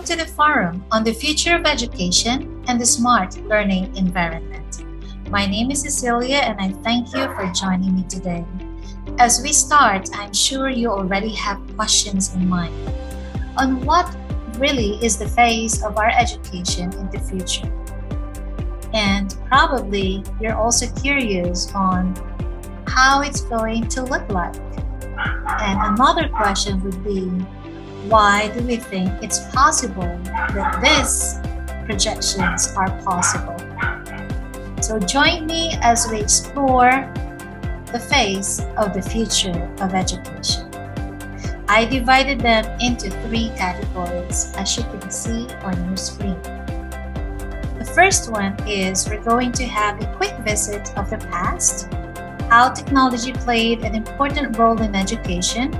Welcome to the forum on the future of education and the smart learning environment. My name is Cecilia and I thank you for joining me today. As we start, I'm sure you already have questions in mind on what really is the phase of our education in the future. And probably you're also curious on how it's going to look like. And another question would be, why do we think it's possible that these projections are possible? So join me as we explore the phase of the future of education. I divided them into 3 categories, as you can see on your screen. The first one is we're going to have a quick visit of the past, how technology played an important role in education,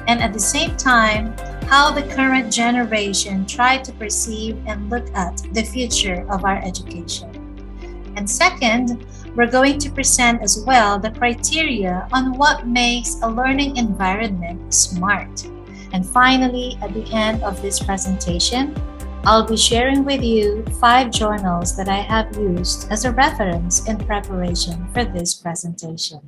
and at the same time, how the current generation tried to perceive and look at the future of our education. And second, we're going to present as well the criteria on what makes a learning environment smart. And finally, at the end of this presentation, I'll be sharing with you 5 journals that I have used as a reference in preparation for this presentation.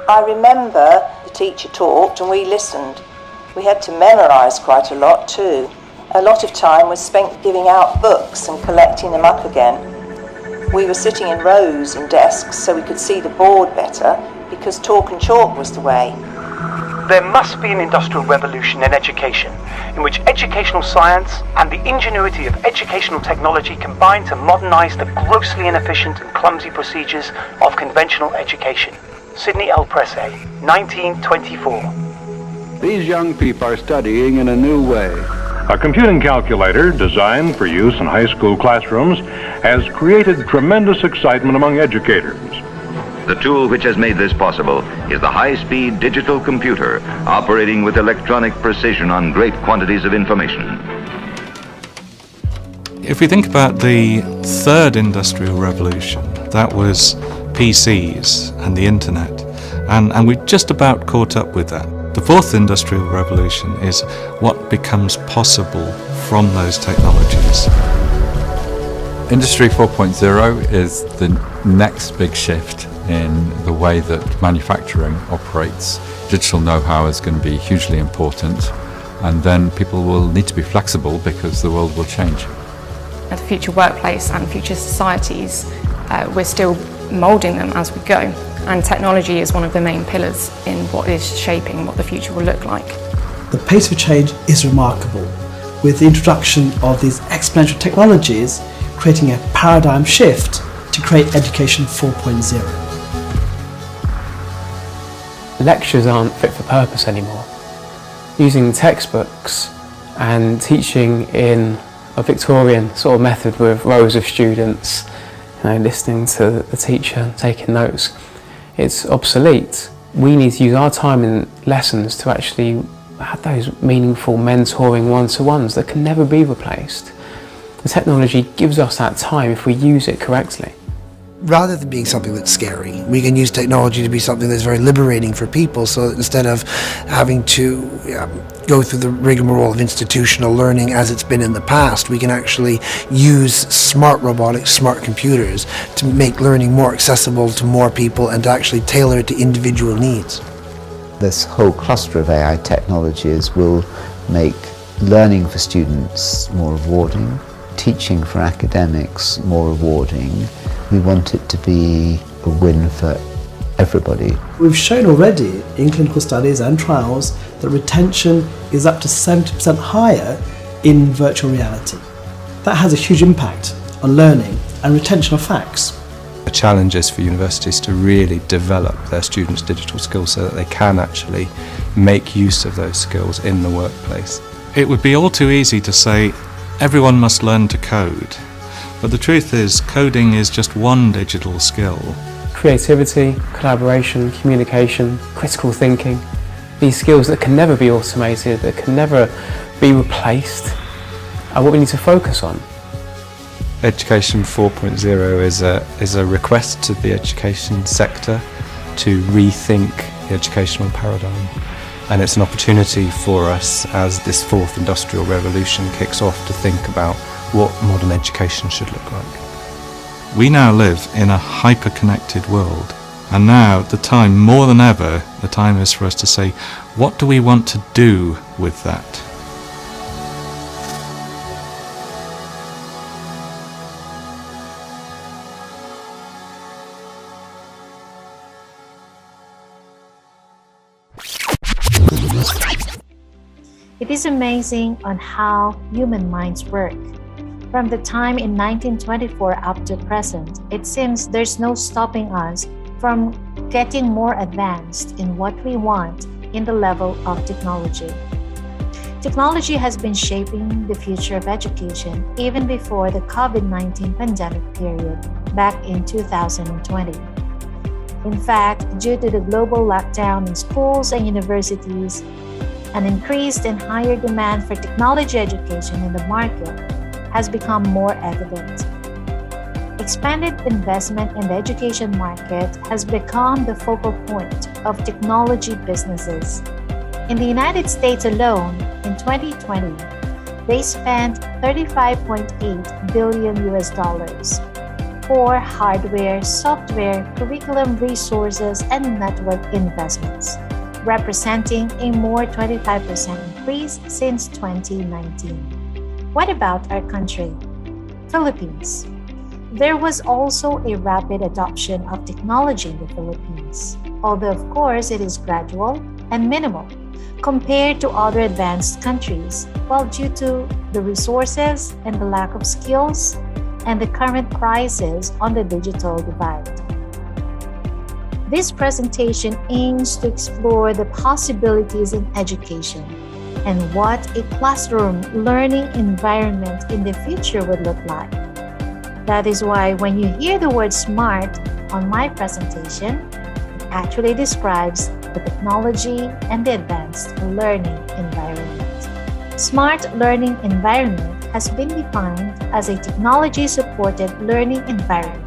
I remember the teacher talked and we listened. We had to memorize quite a lot too. A lot of time was spent giving out books and collecting them up again. We were sitting in rows in desks so we could see the board better because talk and chalk was the way. There must be an industrial revolution in education, in which educational science and the ingenuity of educational technology combine to modernize the grossly inefficient and clumsy procedures of conventional education. Sidney L. Pressey, 1924. These young people are studying in a new way. A computing calculator designed for use in high school classrooms has created tremendous excitement among educators. The tool which has made this possible is the high-speed digital computer operating with electronic precision on great quantities of information. If we think about the third industrial revolution, that was PCs and the internet, and we've just about caught up with that. The fourth industrial revolution is what becomes possible from those technologies. Industry 4.0 is the next big shift in the way that manufacturing operates. Digital know-how is going to be hugely important, and then people will need to be flexible because the world will change. The future workplace and future societies, we're still moulding them as we go, and technology is one of the main pillars in what is shaping what the future will look like. The pace of change is remarkable, with the introduction of these exponential technologies creating a paradigm shift to create Education 4.0. Lectures aren't fit for purpose anymore. Using textbooks and teaching in a Victorian sort of method with rows of students, listening to the teacher, taking notes, it's obsolete. We need to use our time in lessons to actually have those meaningful mentoring one-to-ones that can never be replaced. The technology gives us that time if we use it correctly. Rather than being something that's scary, we can use technology to be something that's very liberating for people, so that instead of having to go through the rigmarole of institutional learning as it's been in the past, we can actually use smart robotics, smart computers to make learning more accessible to more people and to actually tailor it to individual needs. This whole cluster of AI technologies will make learning for students more rewarding, teaching for academics more rewarding. We want it to be a win for everybody. We've shown already in clinical studies and trials that retention is up to 70% higher in virtual reality. That has a huge impact on learning and retention of facts. The challenge is for universities to really develop their students' digital skills so that they can actually make use of those skills in the workplace. It would be all too easy to say everyone must learn to code. But the truth is, coding is just one digital skill. Creativity, collaboration, communication, critical thinking, these skills that can never be automated, that can never be replaced, are what we need to focus on. Education 4.0 is a request to the education sector to rethink the educational paradigm. And it's an opportunity for us as this fourth industrial revolution kicks off to think about what modern education should look like. We now live in a hyper-connected world, and now the time, more than ever, the time is for us to say, what do we want to do with that? It is amazing on how human minds work. From the time in 1924 up to present, it seems there's no stopping us from getting more advanced in what we want in the level of technology. Technology has been shaping the future of education even before the COVID-19 pandemic period back in 2020. In fact, due to the global lockdown in schools and universities, an increased and higher demand for technology education in the market has become more evident. Expanded investment in the education market has become the focal point of technology businesses. In the United States alone, in 2020, they spent $35.8 billion for hardware, software, curriculum resources, and network investments, representing a more 25% increase since 2019. What about our country? Philippines. There was also a rapid adoption of technology in the Philippines, although of course it is gradual and minimal compared to other advanced countries, while due to the resources and the lack of skills and the current crisis on the digital divide. This presentation aims to explore the possibilities in education and what a classroom learning environment in the future would look like. That is why when you hear the word SMART on my presentation, it actually describes the technology and the advanced learning environment. SMART learning environment has been defined as a technology-supported learning environment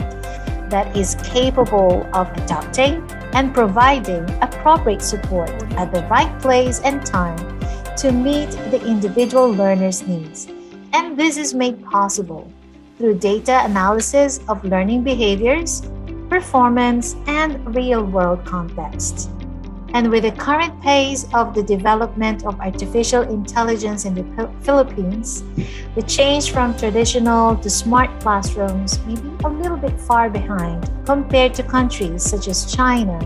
that is capable of adapting and providing appropriate support at the right place and time to meet the individual learner's needs. And this is made possible through data analysis of learning behaviors, performance, and real-world contexts. And with the current pace of the development of artificial intelligence in the Philippines, the change from traditional to smart classrooms may be a little bit far behind compared to countries such as China,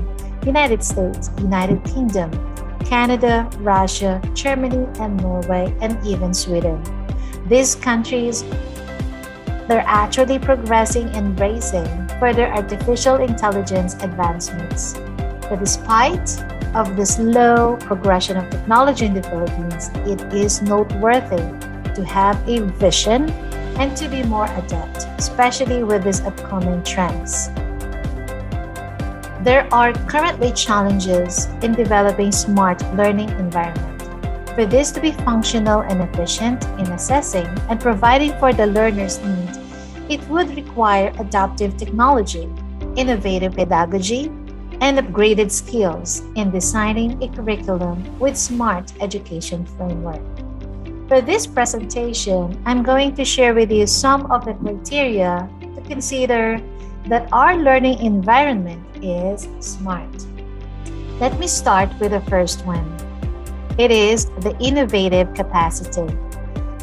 United States, United Kingdom, Canada, Russia, Germany, and Norway, and even Sweden. These countries, they're actually progressing and racing for their artificial intelligence advancements. But despite of the slow progression of technology in the Philippines, it is noteworthy to have a vision and to be more adept, especially with these upcoming trends. There are currently challenges in developing smart learning environment. For this to be functional and efficient in assessing and providing for the learner's need, it would require adaptive technology, innovative pedagogy, and upgraded skills in designing a curriculum with smart education framework. For this presentation, I'm going to share with you some of the criteria to consider that our learning environment is smart. Let me start with the first one. It is the innovative capacity.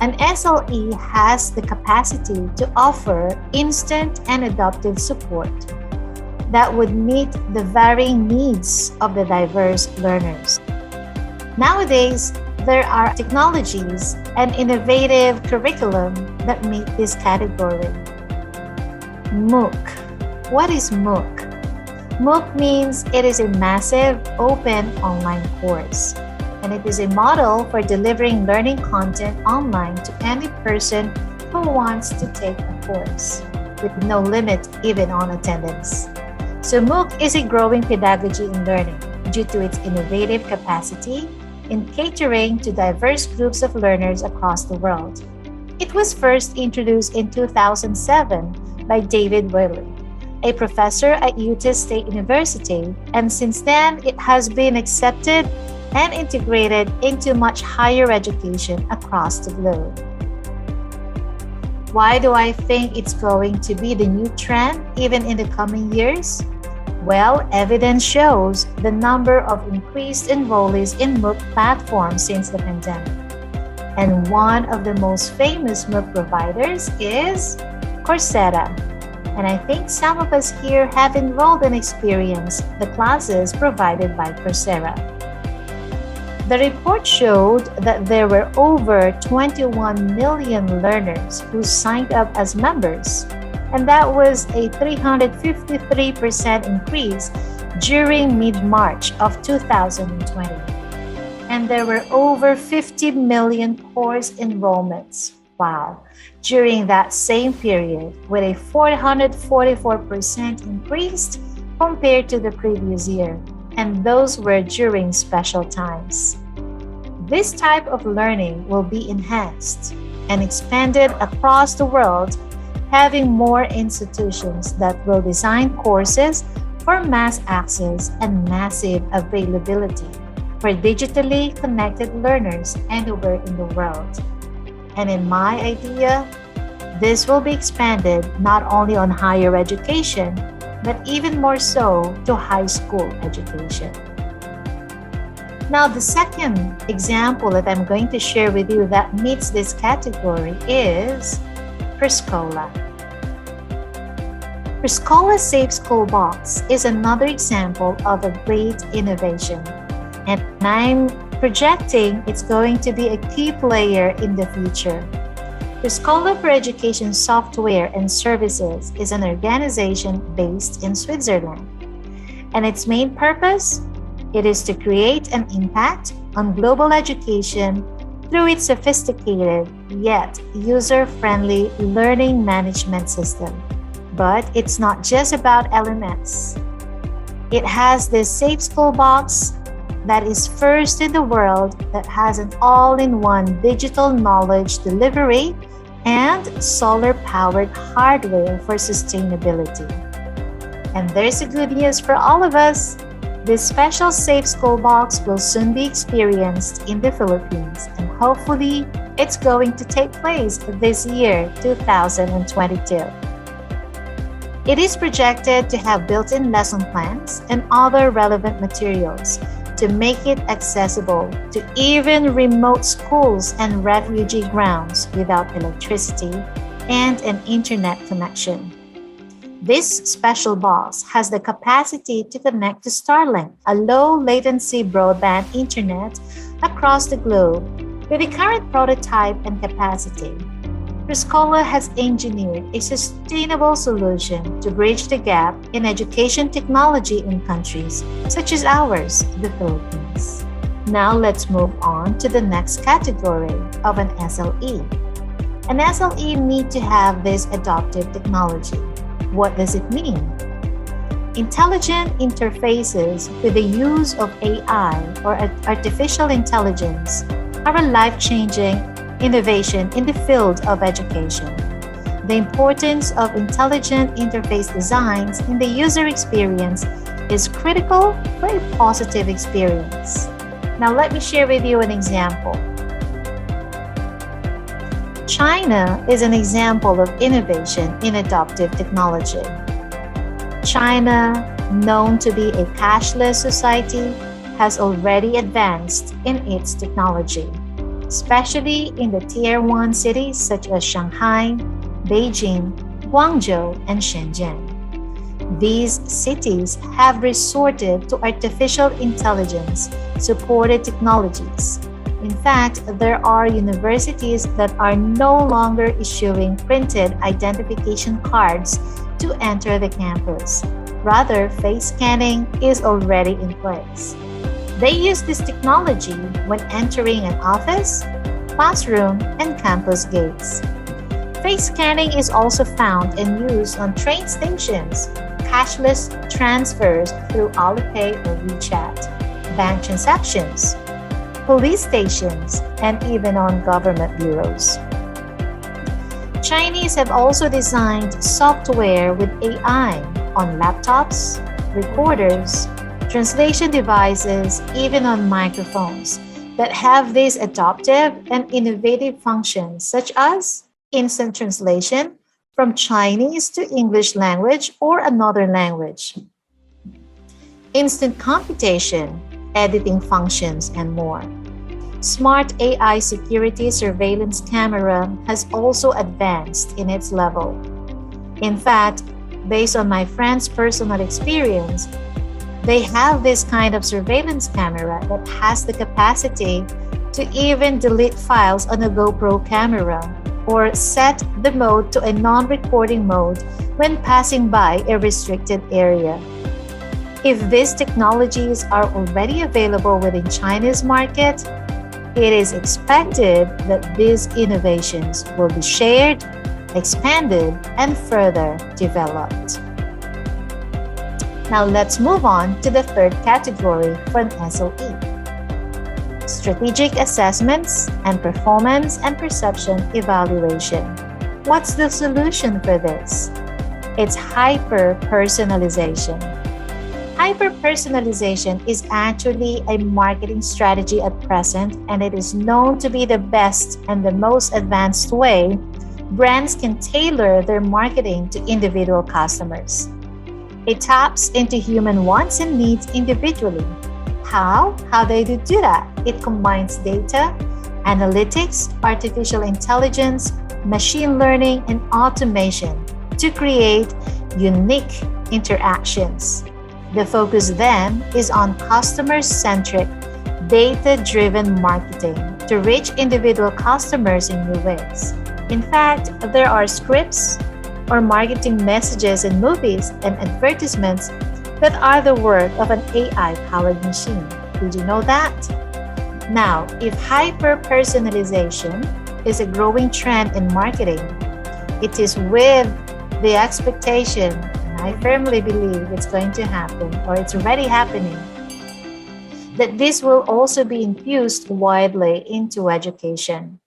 An SLE has the capacity to offer instant and adaptive support that would meet the varying needs of the diverse learners. Nowadays, there are technologies and innovative curriculum that meet this category. MOOC. What is MOOC? MOOC means it is a massive open online course, and it is a model for delivering learning content online to any person who wants to take a course, with no limit even on attendance. So MOOC is a growing pedagogy in learning due to its innovative capacity in catering to diverse groups of learners across the world. It was first introduced in 2007 by David Worley, a professor at Utah State University, and since then it has been accepted and integrated into much higher education across the globe. Why do I think it's going to be the new trend even in the coming years? Well, evidence shows the number of increased enrollees in MOOC platforms since the pandemic. And one of the most famous MOOC providers is Coursera. And I think some of us here have enrolled and experienced the classes provided by Coursera. The report showed that there were over 21 million learners who signed up as members, and that was a 353% increase during mid-March of 2020. And there were over 50 million course enrollments, wow, during that same period, with a 444% increase compared to the previous year. And those were during special times. This type of learning will be enhanced and expanded across the world, having more institutions that will design courses for mass access and massive availability for digitally connected learners anywhere in the world. And in my idea, this will be expanded not only on higher education, but even more so to high school education. Now, the second example that I'm going to share with you that meets this category is Prescola. Prescola's Safe School Box is another example of a great innovation, and I'm projecting it's going to be a key player in the future. Prescola for Education Software and Services is an organization based in Switzerland, and its main purpose, it is to create an impact on global education through its sophisticated yet user-friendly learning management system. But it's not just about LMS. It has this Safe School Box that is first in the world that has an all-in-one digital knowledge delivery and solar-powered hardware for sustainability. And there's the good news for all of us. This special Safe School Box will soon be experienced in the Philippines, and hopefully it's going to take place this year, 2022. It is projected to have built-in lesson plans and other relevant materials to make it accessible to even remote schools and refugee grounds without electricity and an internet connection. This special box has the capacity to connect to Starlink, a low-latency broadband internet across the globe. With the current prototype and capacity, Prescola has engineered a sustainable solution to bridge the gap in education technology in countries such as ours, the Philippines. Now let's move on to the next category of an SLE. An SLE needs to have this adaptive technology. What does it mean? Intelligent interfaces with the use of AI or artificial intelligence are a life-changing innovation in the field of education. The importance of intelligent interface designs in the user experience is critical for a positive experience. Now let me share with you an example. China is an example of innovation in adaptive technology. China, known to be a cashless society, has already advanced in its technology, especially in the Tier 1 cities such as Shanghai, Beijing, Guangzhou, and Shenzhen. These cities have resorted to artificial intelligence-supported technologies. In fact, there are universities that are no longer issuing printed identification cards to enter the campus. Rather, face scanning is already in place. They use this technology when entering an office, classroom, and campus gates. Face scanning is also found and used on train stations, cashless transfers through Alipay or WeChat, bank transactions, police stations, and even on government bureaus. Chinese have also designed software with AI on laptops, recorders, translation devices, even on microphones, that have these adaptive and innovative functions, such as instant translation from Chinese to English language or another language, instant computation, editing functions, and more. Smart AI security surveillance camera has also advanced in its level. In fact, based on my friend's personal experience, they have this kind of surveillance camera that has the capacity to even delete files on a GoPro camera or set the mode to a non-recording mode when passing by a restricted area. If these technologies are already available within China's market, it is expected that these innovations will be shared, expanded, and further developed. Now let's move on to the third category for an SOE. Strategic assessments and performance and perception evaluation. What's the solution for this? It's hyper-personalization. Hyper-personalization is actually a marketing strategy at present, and it is known to be the best and the most advanced way brands can tailor their marketing to individual customers. It taps into human wants and needs individually. How they do that? It combines data, analytics, artificial intelligence, machine learning, and automation to create unique interactions. The focus then is on customer-centric, data-driven marketing to reach individual customers in new ways. In fact, there are scripts or marketing messages in movies and advertisements that are the work of an AI-powered machine. Did you know that? Now, if hyper-personalization is a growing trend in marketing, it is with the expectation, and I firmly believe it's going to happen, or it's already happening, that this will also be infused widely into education.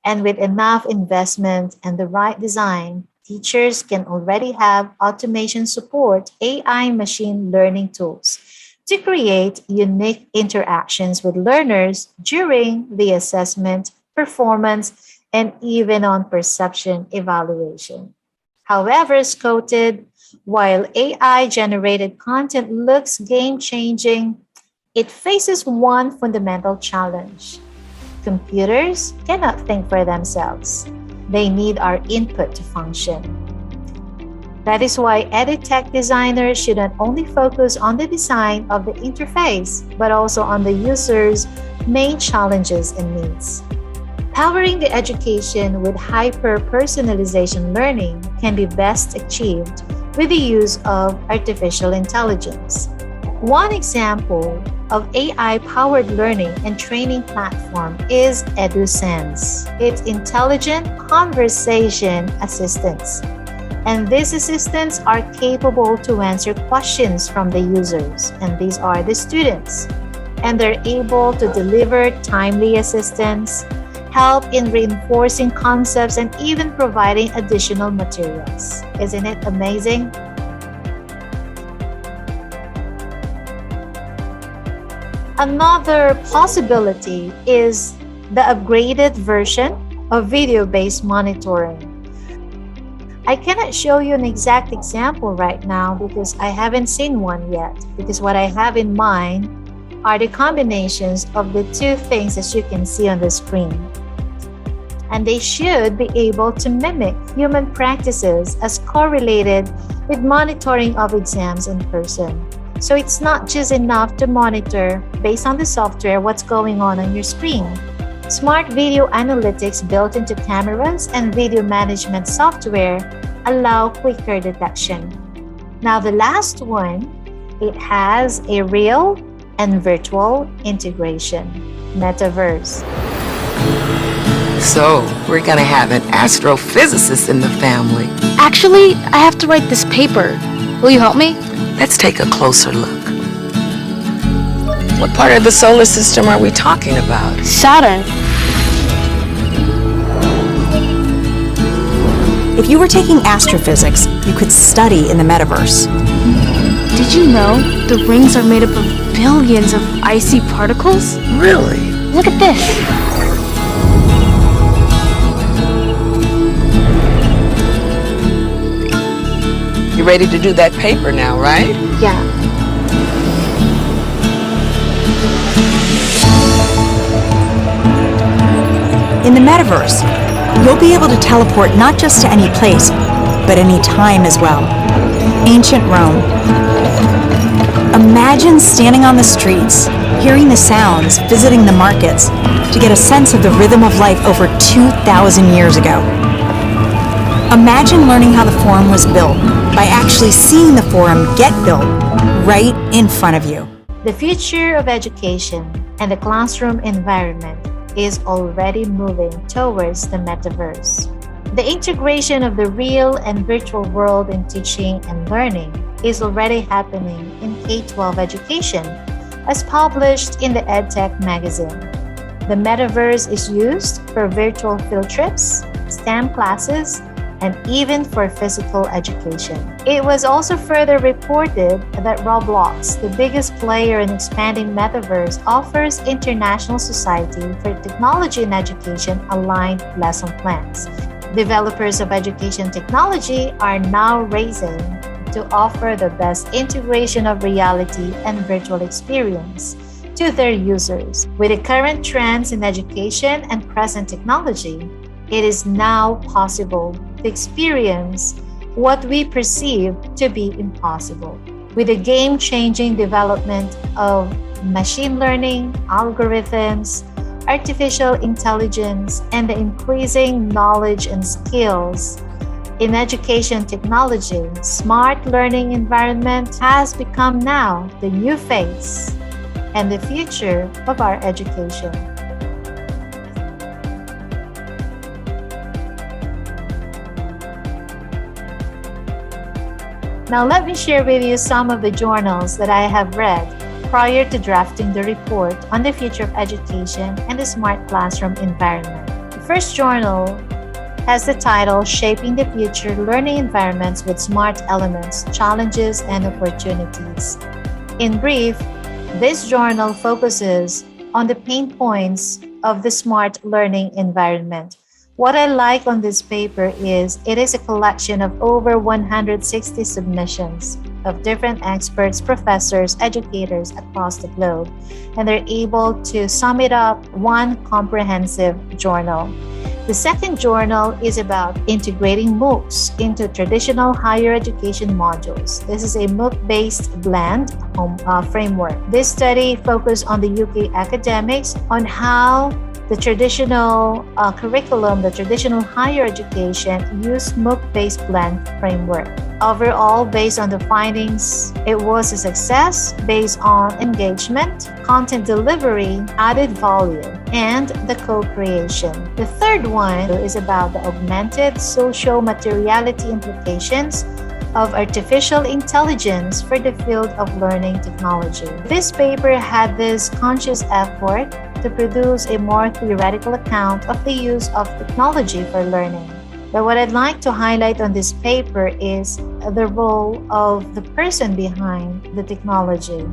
And with enough investment and the right design, teachers can already have automation support AI machine learning tools to create unique interactions with learners during the assessment, performance, and even on perception evaluation. However, as quoted, while AI-generated content looks game-changing, it faces one fundamental challenge. Computers cannot think for themselves. They need our input to function. That is why edutech designers should not only focus on the design of the interface, but also on the user's main challenges and needs. Powering the education with hyper-personalization learning can be best achieved with the use of artificial intelligence. One example of AI-powered learning and training platform is EduSense. It's intelligent conversation assistants. And these assistants are capable to answer questions from the users, and these are the students. And they're able to deliver timely assistance, help in reinforcing concepts, and even providing additional materials. Isn't it amazing? Another possibility is the upgraded version of video-based monitoring. I cannot show you an exact example right now because I haven't seen one yet, because what I have in mind are the combinations of the two things as you can see on the screen. And they should be able to mimic human practices as correlated with monitoring of exams in person. So it's not just enough to monitor based on the software what's going on your screen. Smart video analytics built into cameras and video management software allow quicker detection. Now the last one, it has a real and virtual integration, metaverse. So we're gonna have an astrophysicist in the family. Actually, I have to write this paper. Will you help me? Let's take a closer look. What part of the solar system are we talking about? Saturn. If you were taking astrophysics, you could study in the metaverse. Did Did you know the rings are made up of billions of icy particles? Really? Look at this. You're ready to do that paper now, right? Yeah. In the metaverse, you'll be able to teleport not just to any place, but any time as well. Ancient Rome. Imagine standing on the streets, hearing the sounds, visiting the markets, to get a sense of the rhythm of life over 2,000 years ago. Imagine learning how the Forum was built by actually seeing the Forum get built right in front of you. The future of education and the classroom environment is already moving towards the metaverse. The integration of the real and virtual world in teaching and learning is already happening in K-12 education, as published in the EdTech magazine. The metaverse is used for virtual field trips, STEM classes, and even for physical education. It was also further reported that Roblox, the biggest player in expanding metaverse, offers International Society for Technology and Education aligned lesson plans. Developers of education technology are now racing to offer the best integration of reality and virtual experience to their users. With the current trends in education and present technology, it is now possible to experience what we perceive to be impossible. With the game-changing development of machine learning, algorithms, artificial intelligence, and the increasing knowledge and skills in education technology, smart learning environment has become now the new face and the future of our education. Now let me share with you some of the journals that I have read prior to drafting the report on the future of education and the smart classroom environment. The first journal has the title Shaping the Future Learning Environments with Smart Elements, Challenges and Opportunities. In brief, this journal focuses on the pain points of the smart learning environment. What I like on this paper is it is a collection of over 160 submissions of different experts, professors, educators across the globe, and they're able to sum it up one comprehensive journal. The second journal is about integrating MOOCs into traditional higher education modules. This is a MOOC-based blend framework. This study focused on the UK academics on how the traditional curriculum, the traditional higher education, used MOOC-based blend framework. Overall, based on the findings, it was a success based on engagement, content delivery, added value, and the co-creation. The third one is about the augmented social materiality implications of artificial intelligence for the field of learning technology. This paper had this conscious effort to produce a more theoretical account of the use of technology for learning. But what I'd like to highlight on this paper is the role of the person behind the technology.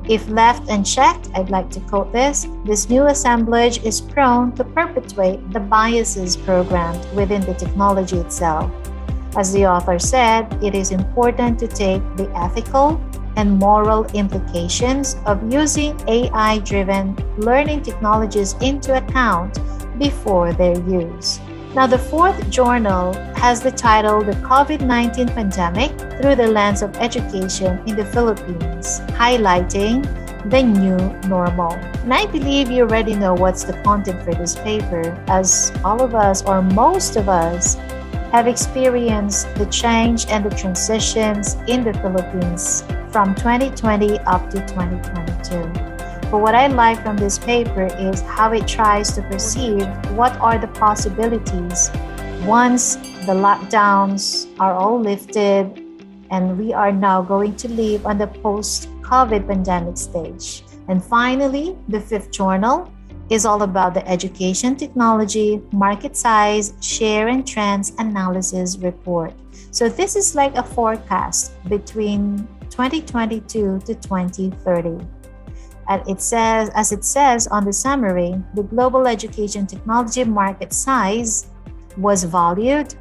If left unchecked, I'd like to quote this new assemblage is prone to perpetuate the biases programmed within the technology itself. As the author said, it is important to take the ethical and moral implications of using AI-driven learning technologies into account before their use. Now, the fourth journal has the title The COVID-19 Pandemic Through the Lens of Education in the Philippines, highlighting the new normal. And I believe you already know what's the content for this paper, as all of us, or most of us, have experienced the change and the transitions in the Philippines from 2020 up to 2022. But what I like from this paper is how it tries to perceive what are the possibilities once the lockdowns are all lifted and we are now going to live on the post-COVID pandemic stage. And finally, the fifth journal is all about the education technology, market size, share and trends analysis report. So this is like a forecast between 2022 to 2030. As it says on the summary, the global education technology market size was valued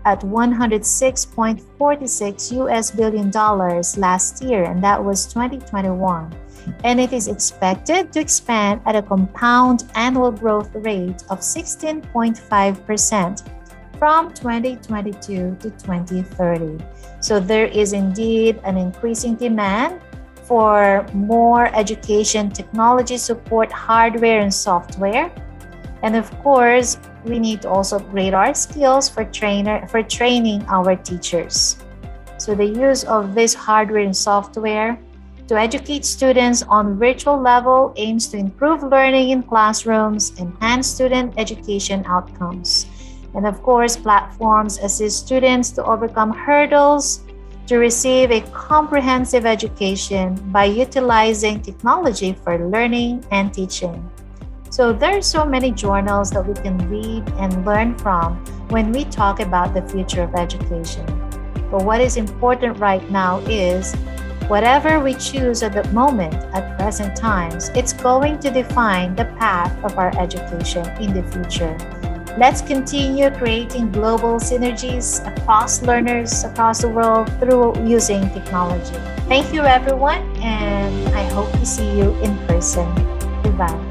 at $106.46 billion last year, and that was 2021. And it is expected to expand at a compound annual growth rate of 16.5% from 2022 to 2030. So there is indeed an increasing demand for more education technology support hardware and software. And of course, we need to also upgrade our skills for training our teachers. So the use of this hardware and software to educate students on virtual level aims to improve learning in classrooms, enhance student education outcomes. And of course, platforms assist students to overcome hurdles to receive a comprehensive education by utilizing technology for learning and teaching. So there are so many journals that we can read and learn from when we talk about the future of education. But what is important right now is whatever we choose at the moment, at present times, it's going to define the path of our education in the future. Let's continue creating global synergies across learners across the world through using technology. Thank you, everyone, and I hope to see you in person. Goodbye.